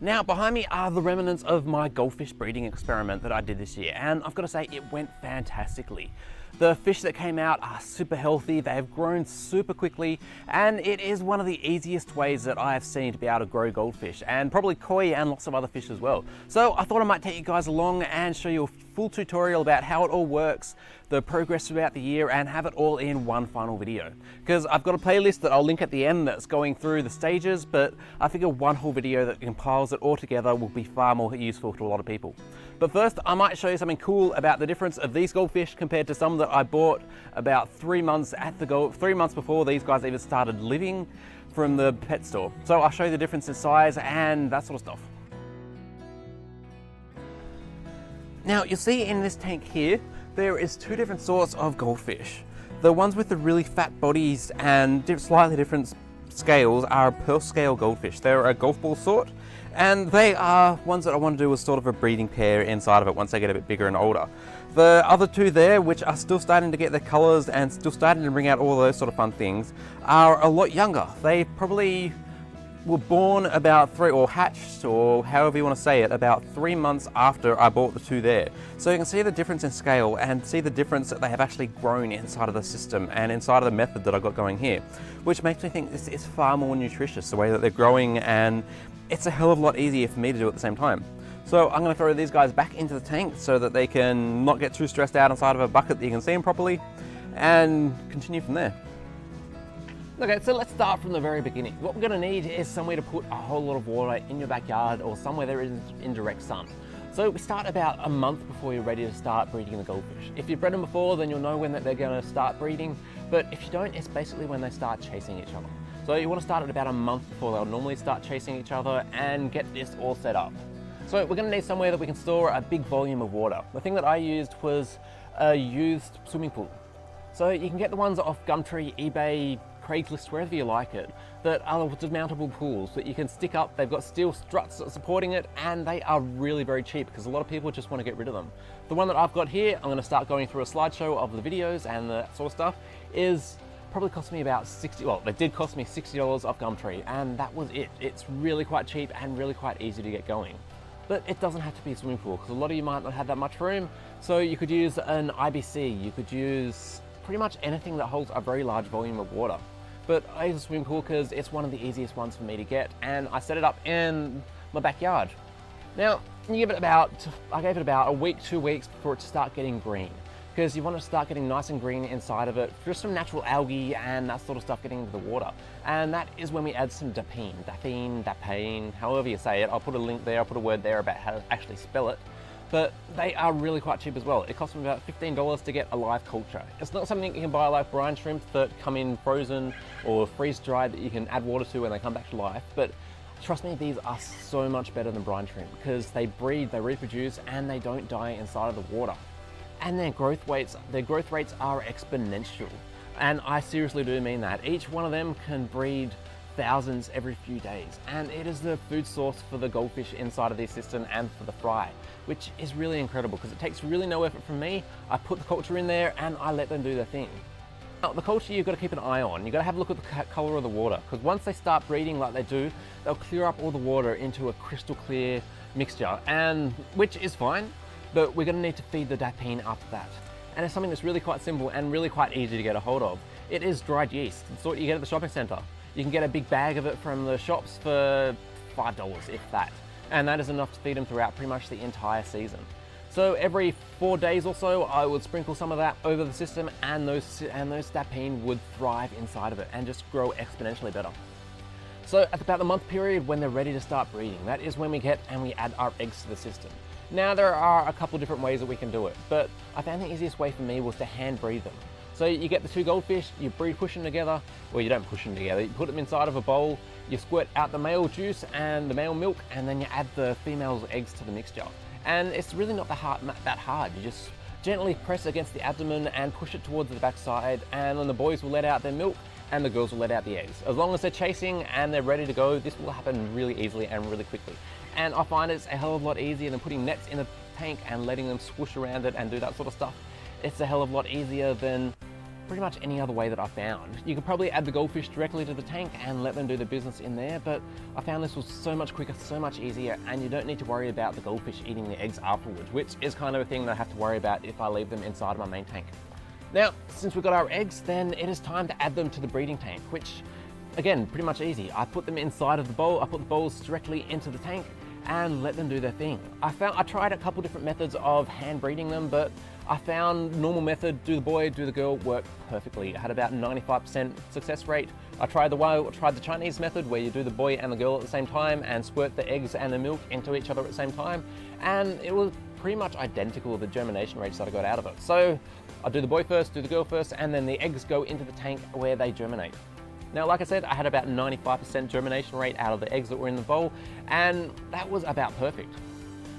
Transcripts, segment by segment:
Now behind me are the remnants of my goldfish breeding experiment that I did this year, and I've got to say it went fantastically. The fish that came out are super healthy, they have grown super quickly, and it is one of the easiest ways that I have seen to be able to grow goldfish, and probably koi and lots of other fish as well. So I thought I might take you guys along and show you a full tutorial about how it all works, the progress throughout the year, and have it all in one final video. Because I've got a playlist that I'll link at the end that's going through the stages, but I figure one whole video that compiles it all together will be far more useful to a lot of people. But first, I might show you something cool about the difference of these goldfish compared to some that I bought about 3 months before these guys even started living from the pet store. So I'll show you the difference in size and that sort of stuff. Now you'll see in this tank here, there is two different sorts of goldfish. The ones with the really fat bodies and slightly different scales are pearl scale goldfish. They're a golf ball sort, and they are ones that I want to do as sort of a breeding pair inside of it once they get a bit bigger and older. The other two there, which are still starting to get their colours and still starting to bring out all those sort of fun things, are a lot younger. They probably were born about hatched, or however you want to say it, about 3 months after I bought the two there. So you can see the difference in scale and see the difference that they have actually grown inside of the system and inside of the method that I've got going here, which makes me think this is far more nutritious, the way that they're growing, and it's a hell of a lot easier for me to do at the same time. So I'm going to throw these guys back into the tank so that they can not get too stressed out inside of a bucket that you can see them properly, and continue from there. Okay, so let's start from the very beginning. What we're going to need is somewhere to put a whole lot of water in your backyard or somewhere there is indirect sun. So we start about a month before you're ready to start breeding the goldfish. If you've bred them before, then you'll know when that they're going to start breeding, but if you don't, it's basically when they start chasing each other. So you want to start at about a month before they'll normally start chasing each other and get this all set up. So we're going to need somewhere that we can store a big volume of water. The thing that I used was a used swimming pool. So you can get the ones off Gumtree, eBay, Craigslist, wherever you like it, that are demountable pools that you can stick up. They've got steel struts supporting it, and they are really very cheap because a lot of people just want to get rid of them. The one that I've got here, I'm going to start going through a slideshow of the videos and that sort of stuff, is probably cost me about it did cost me $60 off Gumtree, and that was it. It's really quite cheap and really quite easy to get going. But it doesn't have to be a swimming pool because a lot of you might not have that much room. So you could use an IBC, you could use pretty much anything that holds a very large volume of water. But I use a swimming pool because it's one of the easiest ones for me to get, and I set it up in my backyard. Now, I gave it about a week, 2 weeks for it to start getting green, because you want to start getting nice and green inside of it, just some natural algae and that sort of stuff getting into the water. And that is when we add some dapine, however you say it. I'll put a link there, I'll put a word there about how to actually spell it. But they are really quite cheap as well. It costs me about $15 to get a live culture. It's not something you can buy like brine shrimp that come in frozen or freeze dried that you can add water to when they come back to life. But trust me, these are so much better than brine shrimp because they breed, they reproduce, and they don't die inside of the water. And their growth rates are exponential. And I seriously do mean that. Each one of them can breed thousands every few days, and it is the food source for the goldfish inside of this system and for the fry, which is really incredible because it takes really no effort from me. I put the culture in there and I let them do their thing. Now, the culture you've got to keep an eye on. You've got to have a look at the color of the water, because once they start breeding like they do, they'll clear up all the water into a crystal clear mixture, and which is fine, but we're going to need to feed the dapine after that. And it's something that's really quite simple and really quite easy to get a hold of. It is dried yeast. It's what you get at the shopping centre. You can get a big bag of it from the shops for $5, if that. And that is enough to feed them throughout pretty much the entire season. So every 4 days or so, I would sprinkle some of that over the system, and those dapine would thrive inside of it and just grow exponentially better. So at about the month period when they're ready to start breeding, that is when we add our eggs to the system. Now there are a couple different ways that we can do it, but I found the easiest way for me was to hand breed them. So you get the two goldfish, you push them together, well, you don't push them together, you put them inside of a bowl, you squirt out the male juice and the male milk, and then you add the female's eggs to the mixture. And it's really not that hard. You just gently press against the abdomen and push it towards the backside, and then the boys will let out their milk and the girls will let out the eggs. As long as they're chasing and they're ready to go, this will happen really easily and really quickly. And I find it's a hell of a lot easier than putting nets in the tank and letting them swoosh around it and do that sort of stuff. It's a hell of a lot easier than pretty much any other way that I found. You could probably add the goldfish directly to the tank and let them do the business in there, but I found this was so much quicker, so much easier, and you don't need to worry about the goldfish eating the eggs afterwards, which is kind of a thing that I have to worry about if I leave them inside of my main tank. Now, since we've got our eggs, then it is time to add them to the breeding tank, which, again, pretty much easy. I put them inside of the bowl, I put the bowls directly into the tank, and let them do their thing. I tried a couple different methods of hand breeding them, but I found normal method, do the boy, do the girl, worked perfectly. I had about 95% success rate. I tried the Chinese method where you do the boy and the girl at the same time and squirt the eggs and the milk into each other at the same time, and it was pretty much identical to the germination rates that I got out of it. So I do the boy first, do the girl first, and then the eggs go into the tank where they germinate. Now, like I said, I had about 95% germination rate out of the eggs that were in the bowl, and that was about perfect.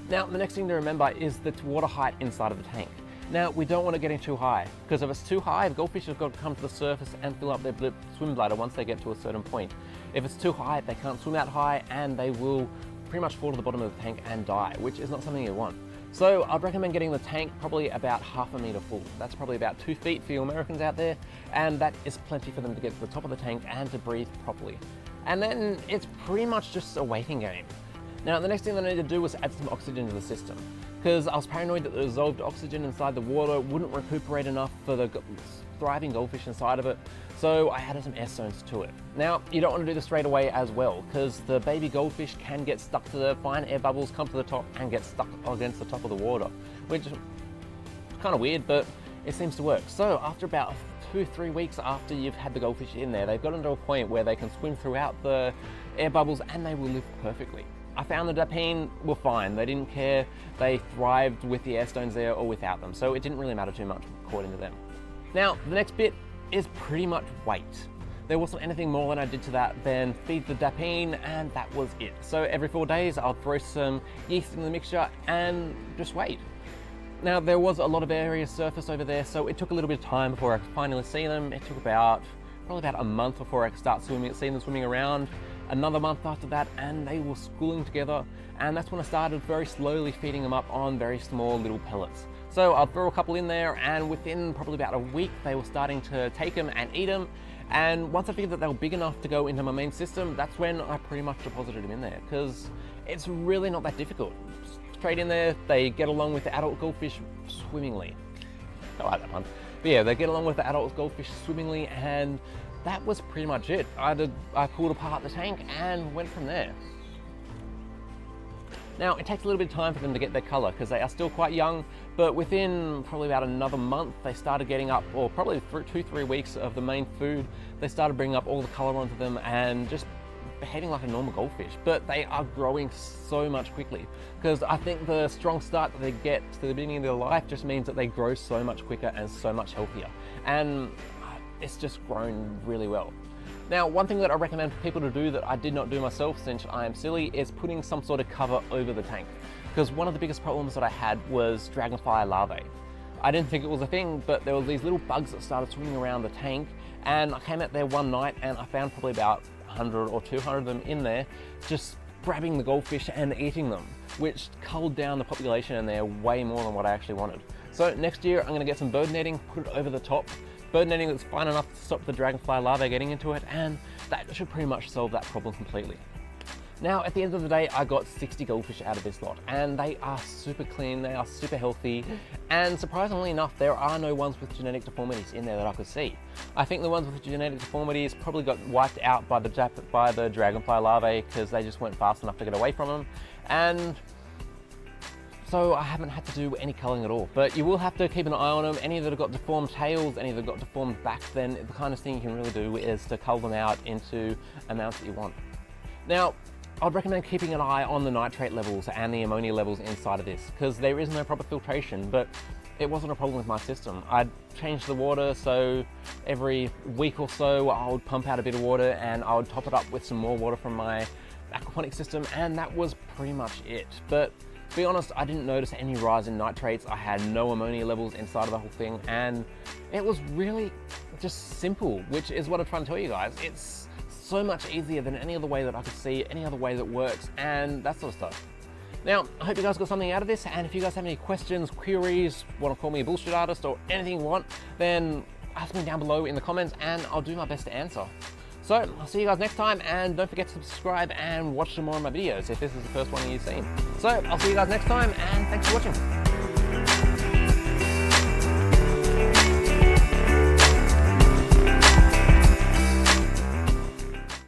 Now, the next thing to remember is the water height inside of the tank. Now, we don't want to get too high, because if it's too high, the goldfish have got to come to the surface and fill up their swim bladder once they get to a certain point. If it's too high, they can't swim out high, and they will pretty much fall to the bottom of the tank and die, which is not something you want. So I'd recommend getting the tank probably about half a meter full. That's probably about 2 feet for you Americans out there, and that is plenty for them to get to the top of the tank and to breathe properly. And then it's pretty much just a waiting game. Now, the next thing I needed to do was add some oxygen to the system, because I was paranoid that the dissolved oxygen inside the water wouldn't recuperate enough for the thriving goldfish inside of it, so I added some air stones to it. Now, you don't want to do this straight away as well, because the baby goldfish can get stuck to the fine air bubbles, come to the top, and get stuck against the top of the water, which is kind of weird, but it seems to work. So after about 2-3 weeks after you've had the goldfish in there, they've gotten to a point where they can swim throughout the air bubbles and they will live perfectly. I found the Dapine were fine. They didn't care. They thrived with the air stones there or without them, so it didn't really matter too much according to them. Now, the next bit is pretty much wait. There wasn't anything more than I did to that than feed the Dapine, and that was it. So every 4 days, I'll throw some yeast in the mixture and just wait. Now, there was a lot of area surface over there, so it took a little bit of time before I could finally see them. It took probably about a month before I could start seeing them swimming around. Another month after that, and they were schooling together, and that's when I started very slowly feeding them up on very small little pellets. So I'll throw a couple in there, and within probably about a week, they were starting to take them and eat them. And once I figured that they were big enough to go into my main system, that's when I pretty much deposited them in there, because it's really not that difficult. Straight in there, they get along with the adult goldfish swimmingly. I like that one. But yeah, they get along with the adult goldfish swimmingly, and that was pretty much it. I pulled apart the tank and went from there. Now, it takes a little bit of time for them to get their color because they are still quite young, but within probably about another month, they started getting up, or probably 2-3 weeks of the main food, they started bringing up all the color onto them and just behaving like a normal goldfish. But they are growing so much quickly, because I think the strong start that they get to the beginning of their life just means that they grow so much quicker and so much healthier. And it's just grown really well. Now, one thing that I recommend for people to do that I did not do myself since I am silly is putting some sort of cover over the tank. Because one of the biggest problems that I had was dragonfly larvae. I didn't think it was a thing, but there were these little bugs that started swimming around the tank, and I came out there one night and I found probably about 100 or 200 of them in there, just grabbing the goldfish and eating them, which culled down the population in there way more than what I actually wanted. So next year I'm going to get some bird netting, put it over the top. Bird netting that's fine enough to stop the dragonfly larvae getting into it, and that should pretty much solve that problem completely. Now, at the end of the day, I got 60 goldfish out of this lot, and they are super clean, they are super healthy, and surprisingly enough, there are no ones with genetic deformities in there that I could see. I think the ones with genetic deformities probably got wiped out by the dragonfly larvae because they just weren't fast enough to get away from them, and so I haven't had to do any culling at all. But you will have to keep an eye on them. Any that have got deformed tails, any that have got deformed backs, then the kind of thing you can really do is to cull them out into amounts that you want. Now, I'd recommend keeping an eye on the nitrate levels and the ammonia levels inside of this, because there is no proper filtration, but it wasn't a problem with my system. I'd change the water, so every week or so I would pump out a bit of water and I would top it up with some more water from my aquaponic system, and that was pretty much it. But to be honest, I didn't notice any rise in nitrates. I had no ammonia levels inside of the whole thing, and it was really just simple, which is what I'm trying to tell you guys. It's so much easier than any other way that I could see, any other way that works, and that sort of stuff. Now, I hope you guys got something out of this, and if you guys have any questions, queries, want to call me a bullshit artist or anything you want, then ask me down below in the comments and I'll do my best to answer. So I'll see you guys next time, and don't forget to subscribe and watch some more of my videos if this is the first one you've seen. So I'll see you guys next time, and thanks for watching.